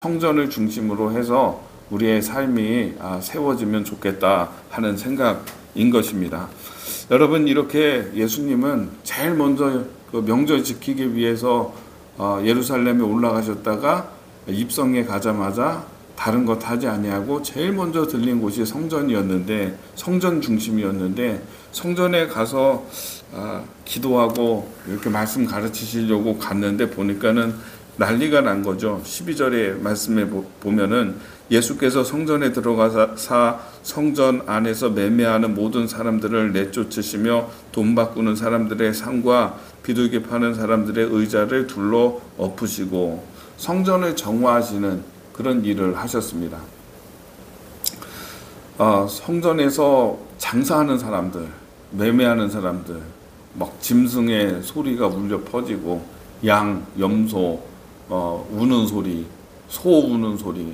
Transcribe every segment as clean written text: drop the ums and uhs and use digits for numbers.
성전을 중심으로 해서 우리의 삶이 세워지면 좋겠다 하는 생각인 것입니다. 여러분, 이렇게 예수님은 제일 먼저 그 명절 지키기 위해서 예루살렘에 올라가셨다가 입성에 가자마자 다른 것 하지 아니하고 제일 먼저 들린 곳이 성전이었는데, 성전 중심이었는데, 성전에 가서 기도하고 이렇게 말씀 가르치시려고 갔는데 보니까는 난리가 난 거죠. 12절의 말씀에 보면은 예수께서 성전에 들어가사 성전 안에서 매매하는 모든 사람들을 내쫓으시며 돈 바꾸는 사람들의 상과 비둘기 파는 사람들의 의자를 둘러 엎으시고 성전을 정화하시는 그런 일을 하셨습니다. 성전에서 장사하는 사람들, 매매하는 사람들, 막 짐승의 소리가 울려 퍼지고 양, 염소, 우는 소리, 소 우는 소리,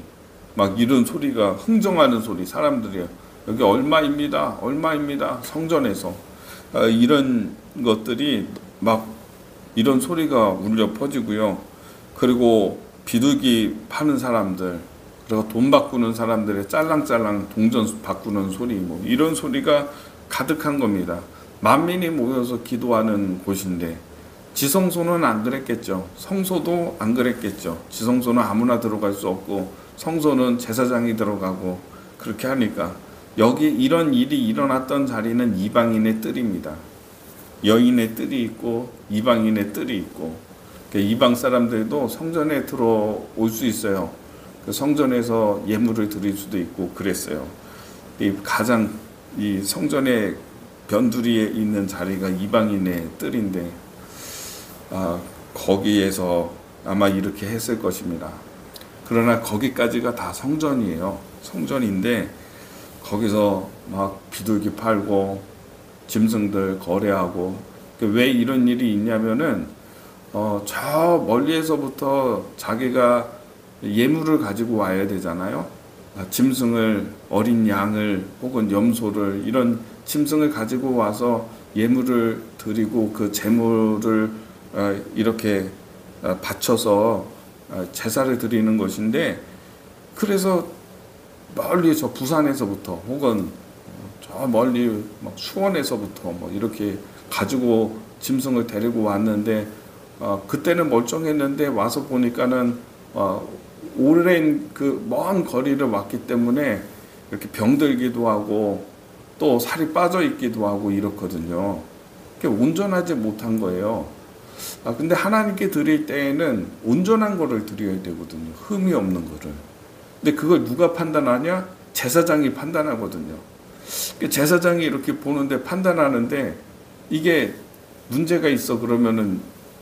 막 이런 소리가 흥정하는 소리, 사람들이 여기 얼마입니다, 얼마입니다, 성전에서 이런 것들이 막 이런 소리가 울려 퍼지고요. 그리고 비둘기 파는 사람들, 그리고 돈 바꾸는 사람들의 짤랑짤랑 동전 바꾸는 소리, 뭐 이런 소리가 가득한 겁니다. 만민이 모여서 기도하는 곳인데 지성소는 안 그랬겠죠. 성소도 안 그랬겠죠. 지성소는 아무나 들어갈 수 없고 성소는 제사장이 들어가고 그렇게 하니까 여기 이런 일이 일어났던 자리는 이방인의 뜰입니다. 여인의 뜰이 있고 이방인의 뜰이 있고 이방 사람들도 성전에 들어올 수 있어요. 그 성전에서 예물을 드릴 수도 있고 그랬어요. 가장 이 성전의 변두리에 있는 자리가 이방인의 뜰인데 거기에서 아마 이렇게 했을 것입니다. 그러나 거기까지가 다 성전이에요. 성전인데 거기서 막 비둘기 팔고 짐승들 거래하고 왜 이런 일이 있냐면은 저 멀리에서부터 자기가 예물을 가지고 와야 되잖아요. 짐승을, 어린 양을 혹은 염소를 이런 짐승을 가지고 와서 예물을 드리고 그 제물을 이렇게 바쳐서 제사를 드리는 것인데, 그래서 멀리 저 부산에서부터 혹은 저 멀리 막 수원에서부터 뭐 이렇게 가지고 짐승을 데리고 왔는데 그때는 멀쩡했는데 와서 보니까는 오랜 그 먼 거리를 왔기 때문에 이렇게 병들기도 하고 또 살이 빠져 있기도 하고 이렇거든요. 온전하지 못한 거예요. 근데 하나님께 드릴 때에는 온전한 거를 드려야 되거든요. 흠이 없는 거를. 근데 그걸 누가 판단하냐? 제사장이 판단하거든요. 제사장이 이렇게 보는데 판단하는데 이게 문제가 있어 그러면은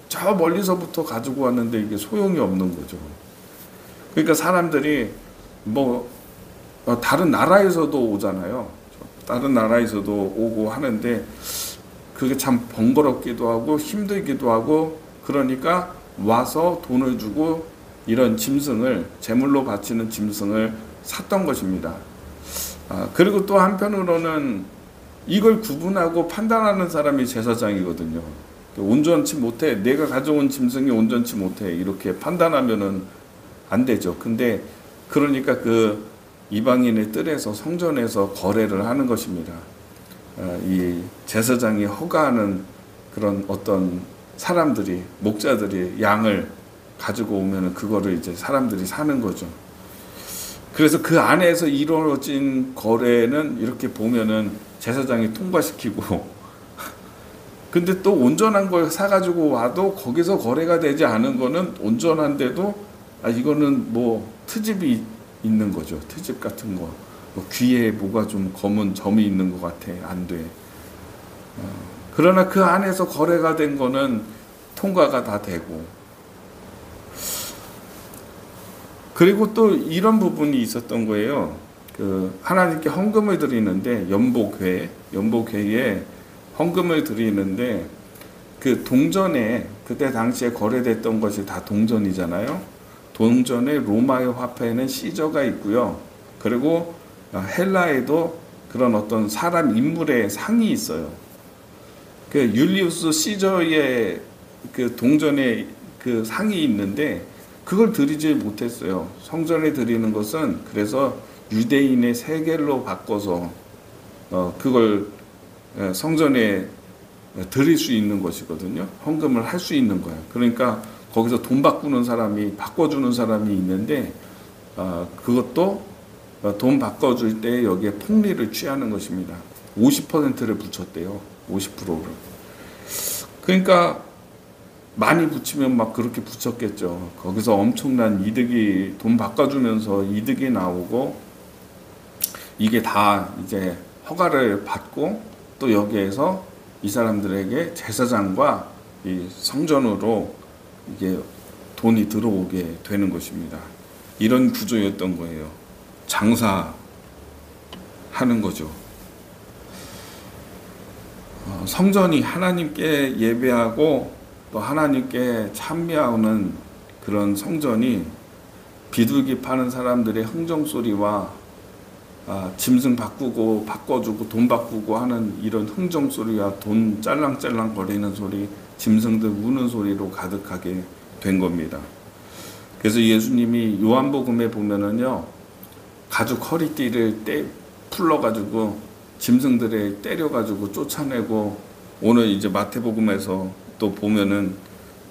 저 멀리서부터 가지고 왔는데 이게 소용이 없는 거죠. 그러니까 사람들이 뭐 다른 나라에서도 오잖아요. 다른 나라에서도 오고 하는데 그게 참 번거롭기도 하고 힘들기도 하고 그러니까 와서 돈을 주고 이런 짐승을 제물로 바치는 짐승을 샀던 것입니다. 그리고 또 한편으로는 이걸 구분하고 판단하는 사람이 제사장이거든요. 온전치 못해, 내가 가져온 짐승이 온전치 못해 이렇게 판단하면은 안 되죠. 근데 그러니까 그 이방인의 뜰에서 성전에서 거래를 하는 것입니다. 이 제사장이 허가하는 그런 어떤 사람들이, 목자들이 양을 가지고 오면 그거를 이제 사람들이 사는 거죠. 그래서 그 안에서 이루어진 거래는 이렇게 보면은 제사장이 통과시키고 근데 또 온전한 걸 사가지고 와도 거기서 거래가 되지 않은 거는 온전한데도 이거는 뭐 트집이 있는 거죠. 트집 같은 거. 뭐 귀에 뭐가 좀 검은 점이 있는 것 같아. 안 돼. 그러나 그 안에서 거래가 된 거는 통과가 다 되고. 그리고 또 이런 부분이 있었던 거예요. 그 하나님께 헌금을 드리는데 연복회에 헌금을 드리는데 그 동전에 그때 당시에 거래됐던 것이 다 동전이잖아요. 동전에 로마의 화폐에는 시저가 있고요. 그리고 헬라에도 그런 어떤 사람 인물의 상이 있어요. 그 율리우스 시저의 그 동전에 그 상이 있는데 그걸 드리지 못했어요. 성전에 드리는 것은 그래서 유대인의 세겔로 바꿔서 그걸 성전에 드릴 수 있는 것이거든요. 헌금을 할 수 있는 거예요. 그러니까 거기서 돈 바꾸는 사람이, 바꿔주는 사람이 있는데 그것도 돈 바꿔줄 때 여기에 폭리를 취하는 것입니다. 50%를 붙였대요. 50%를. 그러니까 많이 붙이면 막 그렇게 붙였겠죠. 거기서 엄청난 이득이, 돈 바꿔주면서 이득이 나오고, 이게 다 이제 허가를 받고 또 여기에서 이 사람들에게 제사장과 이 성전으로 이게 돈이 들어오게 되는 것입니다. 이런 구조였던 거예요. 장사하는 거죠. 성전이 하나님께 예배하고 또 하나님께 찬미하는 그런 성전이 비둘기 파는 사람들의 흥정소리와 짐승 바꾸고 바꿔주고 돈 바꾸고 하는 이런 흥정소리와 돈 짤랑짤랑 거리는 소리, 짐승들 우는 소리로 가득하게 된 겁니다. 그래서 예수님이 요한복음에 보면은요, 가죽 허리띠를 풀러가지고 짐승들을 때려가지고 쫓아내고, 오늘 이제 마태복음에서 또 보면은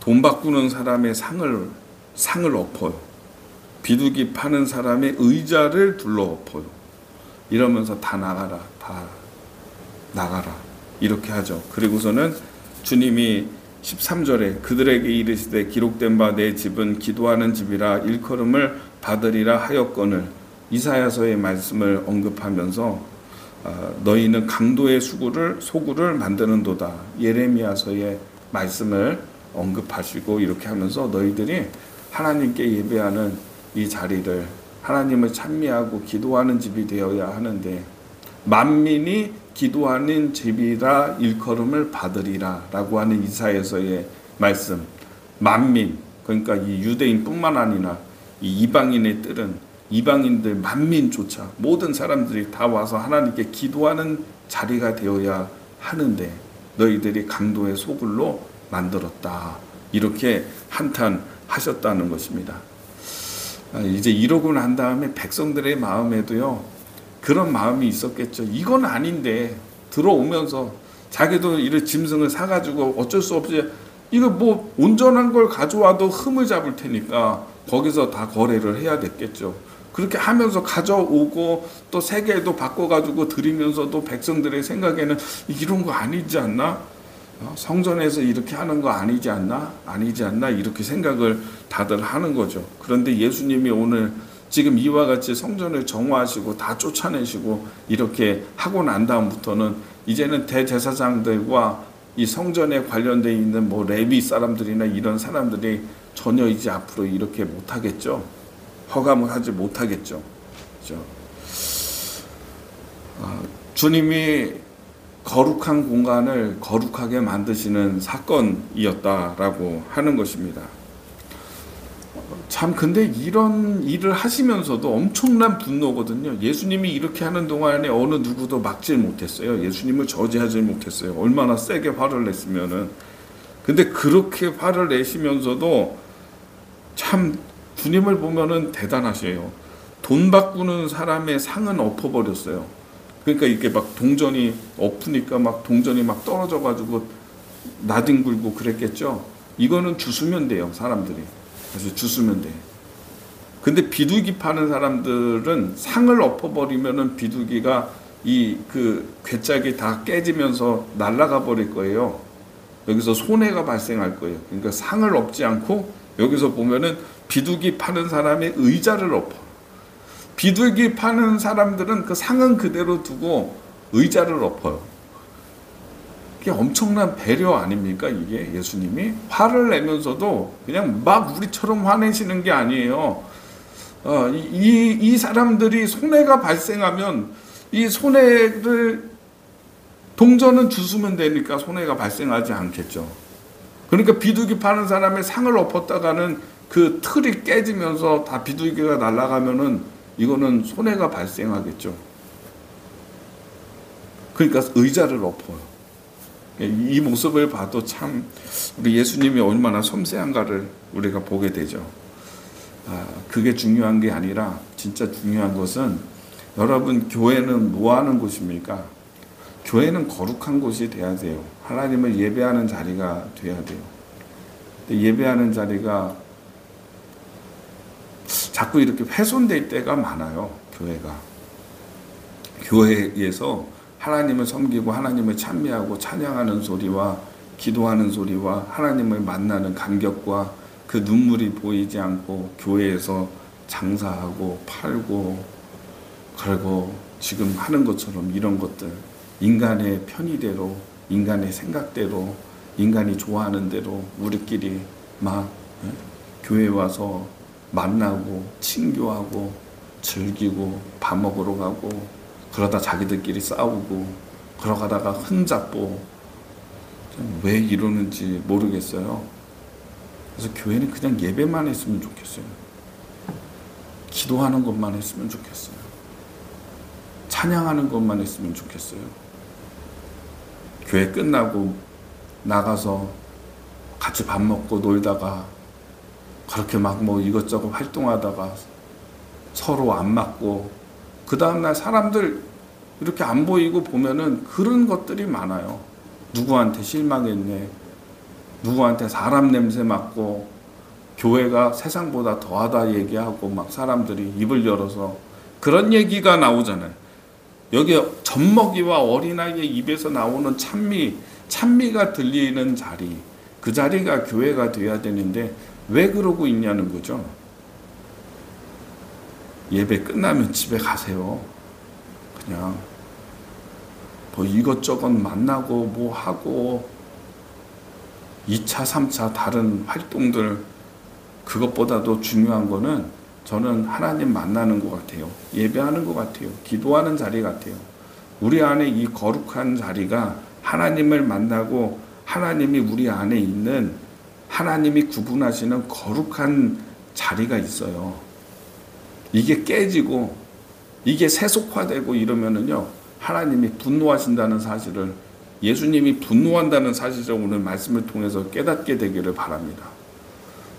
돈 바꾸는 사람의 상을 엎어요. 비둘기 파는 사람의 의자를 둘러 엎어요. 이러면서 다 나가라, 다 나가라, 이렇게 하죠. 그리고서는 주님이 13절에 그들에게 이르시되 기록된 바 내 집은 기도하는 집이라 일컬음을 받으리라 하였거늘, 이사야서의 말씀을 언급하면서 너희는 강도의 소굴을 만드는도다, 예레미야서의 말씀을 언급하시고 이렇게 하면서 너희들이 하나님께 예배하는 이 자리를 하나님을 찬미하고 기도하는 집이 되어야 하는데, 만민이 기도하는 집이라 일컬음을 받으리라 라고 하는 이사야서의 말씀, 만민, 그러니까 이 유대인뿐만 아니라 이 이방인의 뜰은 이방인들 만민조차 모든 사람들이 다 와서 하나님께 기도하는 자리가 되어야 하는데 너희들이 강도의 소굴로 만들었다, 이렇게 한탄하셨다는 것입니다. 이제 이러고 난 다음에 백성들의 마음에도요, 그런 마음이 있었겠죠. 이건 아닌데, 들어오면서 자기도 이런 짐승을 사가지고 어쩔 수 없이 이거 뭐 온전한 걸 가져와도 흠을 잡을 테니까 거기서 다 거래를 해야 됐겠죠. 그렇게 하면서 가져오고 또 세계에도 바꿔가지고 드리면서도 백성들의 생각에는 이런 거 아니지 않나? 성전에서 이렇게 하는 거 아니지 않나? 이렇게 생각을 다들 하는 거죠. 그런데 예수님이 오늘 지금 이와 같이 성전을 정화하시고 다 쫓아내시고 이렇게 하고 난 다음부터는 이제는 대제사장들과 이 성전에 관련되어 있는 뭐 레위 사람들이나 이런 사람들이 전혀 이제 앞으로 이렇게 못하겠죠. 허감을 하지 못하겠죠. 그렇죠? 주님이 거룩한 공간을 거룩하게 만드시는 사건이었다라고 하는 것입니다. 참 근데 이런 일을 하시면서도 엄청난 분노거든요. 예수님이 이렇게 하는 동안에 어느 누구도 막질 못했어요. 예수님을 저지하지 못했어요. 얼마나 세게 화를 냈으면은. 근데 그렇게 화를 내시면서도 참 주님을 보면은 대단하세요. 돈 바꾸는 사람의 상은 엎어버렸어요. 그러니까 이렇게 막 동전이 엎으니까 막 동전이 막 떨어져가지고 나뒹굴고 그랬겠죠. 이거는 주스면 돼요, 사람들이. 그래서 주스면 돼. 근데 비둘기 파는 사람들은 상을 엎어버리면은 비둘기가 그 괴짝이 다 깨지면서 날아가 버릴 거예요. 여기서 손해가 발생할 거예요. 그러니까 상을 엎지 않고 여기서 보면은 비둘기 파는 사람의 의자를 엎어. 비둘기 파는 사람들은 그 상은 그대로 두고 의자를 엎어요. 이게 엄청난 배려 아닙니까? 이게 예수님이 화를 내면서도 그냥 막 우리처럼 화내시는 게 아니에요. 이 사람들이 손해가 발생하면 이 손해를 동전은 주스면 되니까 손해가 발생하지 않겠죠. 그러니까 비둘기 파는 사람의 상을 엎었다가는 그 틀이 깨지면서 다 비둘기가 날아가면은 이거는 손해가 발생하겠죠. 그러니까 의자를 엎어요. 이 모습을 봐도 참 우리 예수님이 얼마나 섬세한가를 우리가 보게 되죠. 그게 중요한 게 아니라 진짜 중요한 것은 여러분 교회는 뭐 하는 곳입니까? 교회는 거룩한 곳이 돼야 돼요. 하나님을 예배하는 자리가 돼야 돼요. 근데 예배하는 자리가 자꾸 이렇게 훼손될 때가 많아요. 교회가. 교회에서 하나님을 섬기고 하나님을 찬미하고 찬양하는 소리와 기도하는 소리와 하나님을 만나는 감격과 그 눈물이 보이지 않고 교회에서 장사하고 팔고 그리고 지금 하는 것처럼 이런 것들 인간의 편의대로 인간의 생각대로 인간이 좋아하는 대로 우리끼리 막 교회 와서 만나고 친교하고 즐기고 밥 먹으러 가고 그러다 자기들끼리 싸우고 그러다가 흔잡고 왜 이러는지 모르겠어요. 그래서 교회는 그냥 예배만 했으면 좋겠어요. 기도하는 것만 했으면 좋겠어요. 찬양하는 것만 했으면 좋겠어요. 교회 끝나고 나가서 같이 밥 먹고 놀다가 그렇게 막 뭐 이것저것 활동하다가 서로 안 맞고 그 다음날 사람들 이렇게 안 보이고 보면은 그런 것들이 많아요. 누구한테 실망했네. 누구한테 사람 냄새 맡고 교회가 세상보다 더하다 얘기하고 막 사람들이 입을 열어서 그런 얘기가 나오잖아요. 여기 젖먹이와 어린아이의 입에서 나오는 찬미가 들리는 자리, 그 자리가 교회가 돼야 되는데 왜 그러고 있냐는 거죠. 예배 끝나면 집에 가세요. 그냥 뭐 이것저것 만나고 뭐 하고 2차, 3차 다른 활동들 그것보다도 중요한 거는 저는 하나님 만나는 것 같아요. 예배하는 것 같아요. 기도하는 자리 같아요. 우리 안에 이 거룩한 자리가 하나님을 만나고 하나님이 우리 안에 있는 하나님이 구분하시는 거룩한 자리가 있어요. 이게 깨지고 이게 세속화되고 이러면은요 하나님이 분노하신다는 사실을 예수님이 분노한다는 사실을 오늘 말씀을 통해서 깨닫게 되기를 바랍니다.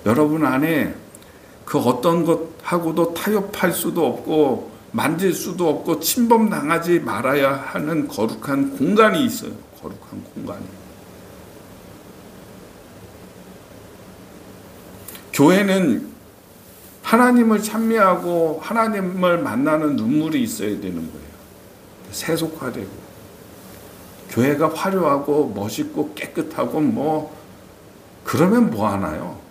여러분 안에 그 어떤 것하고도 타협할 수도 없고 만질 수도 없고 침범당하지 말아야 하는 거룩한 공간이 있어요. 거룩한 공간이. 교회는 하나님을 찬미하고 하나님을 만나는 눈물이 있어야 되는 거예요. 세속화되고 교회가 화려하고 멋있고 깨끗하고 뭐 그러면 뭐 하나요?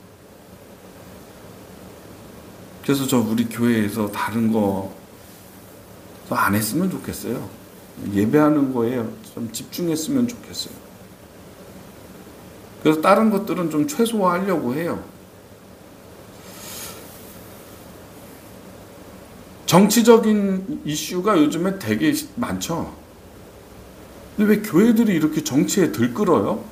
그래서 저 우리 교회에서 다른 거 안 했으면 좋겠어요. 예배하는 거에 좀 집중했으면 좋겠어요. 그래서 다른 것들은 좀 최소화하려고 해요. 정치적인 이슈가 요즘에 되게 많죠. 근데 왜 교회들이 이렇게 정치에 들끓어요?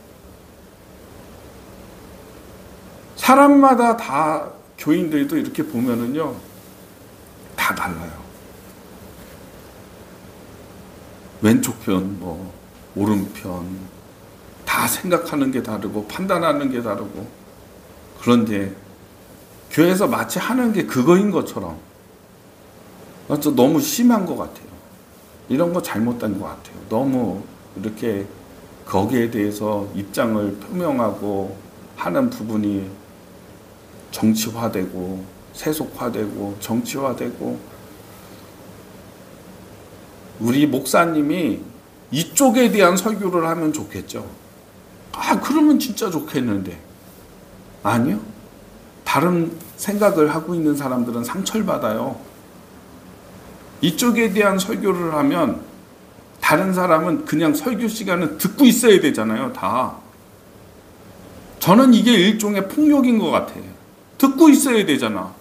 사람마다 다 교인들도 이렇게 보면은요, 다 달라요. 왼쪽 편, 뭐, 오른편, 다 생각하는 게 다르고, 판단하는 게 다르고, 그런데, 교회에서 마치 하는 게 그거인 것처럼, 너무 심한 것 같아요. 이런 거 잘못된 것 같아요. 너무 이렇게 거기에 대해서 입장을 표명하고 하는 부분이 정치화되고, 세속화되고, 정치화되고, 우리 목사님이 이쪽에 대한 설교를 하면 좋겠죠. 그러면 진짜 좋겠는데. 아니요. 다른 생각을 하고 있는 사람들은 상처를 받아요. 이쪽에 대한 설교를 하면 다른 사람은 그냥 설교 시간은 듣고 있어야 되잖아요. 다. 저는 이게 일종의 폭력인 것 같아요. 듣고 있어야 되잖아.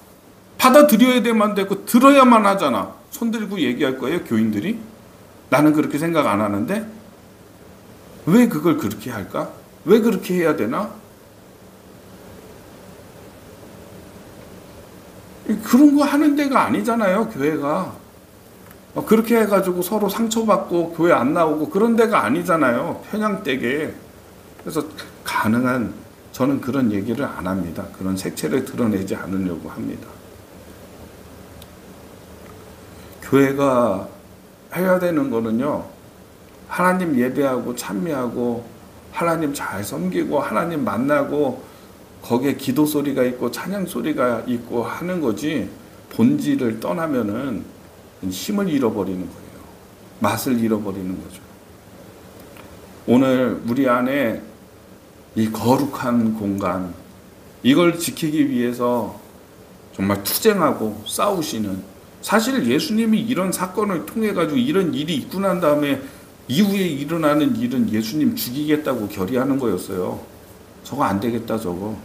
받아들여야 되만 되고 들어야만 하잖아. 손 들고 얘기할 거예요, 교인들이? 나는 그렇게 생각 안 하는데? 왜 그걸 그렇게 할까? 왜 그렇게 해야 되나? 그런 거 하는 데가 아니잖아요, 교회가. 그렇게 해가지고 서로 상처받고 교회 안 나오고 그런 데가 아니잖아요, 편향되게. 그래서 가능한, 저는 그런 얘기를 안 합니다. 그런 색채를 드러내지 않으려고 합니다. 교회가 해야 되는 거는요, 하나님 예배하고 찬미하고 하나님 잘 섬기고 하나님 만나고 거기에 기도 소리가 있고 찬양 소리가 있고 하는 거지, 본질을 떠나면은 힘을 잃어버리는 거예요. 맛을 잃어버리는 거죠. 오늘 우리 안에 이 거룩한 공간, 이걸 지키기 위해서 정말 투쟁하고 싸우시는, 사실 예수님이 이런 사건을 통해 가지고 이런 일이 있고 난 다음에 이후에 일어나는 일은 예수님 죽이겠다고 결의하는 거였어요. 저거 안 되겠다, 저거.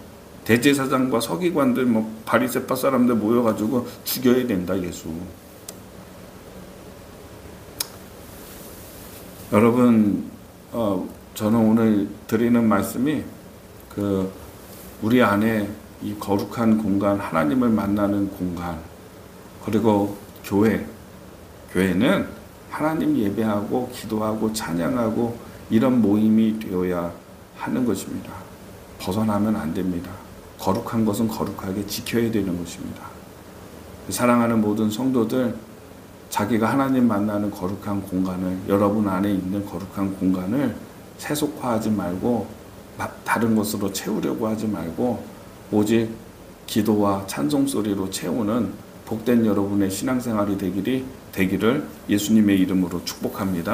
대제사장과 서기관들, 바리새파 사람들 모여가지고 죽여야 된다, 예수. 여러분, 저는 오늘 드리는 말씀이 우리 안에 이 거룩한 공간, 하나님을 만나는 공간, 그리고 교회는 하나님 예배하고 기도하고 찬양하고 이런 모임이 되어야 하는 것입니다. 벗어나면 안 됩니다. 거룩한 것은 거룩하게 지켜야 되는 것입니다. 사랑하는 모든 성도들, 자기가 하나님 만나는 거룩한 공간을, 여러분 안에 있는 거룩한 공간을 세속화하지 말고 다른 것으로 채우려고 하지 말고 오직 기도와 찬송 소리로 채우는 복된 여러분의 신앙생활이 되기를 예수님의 이름으로 축복합니다.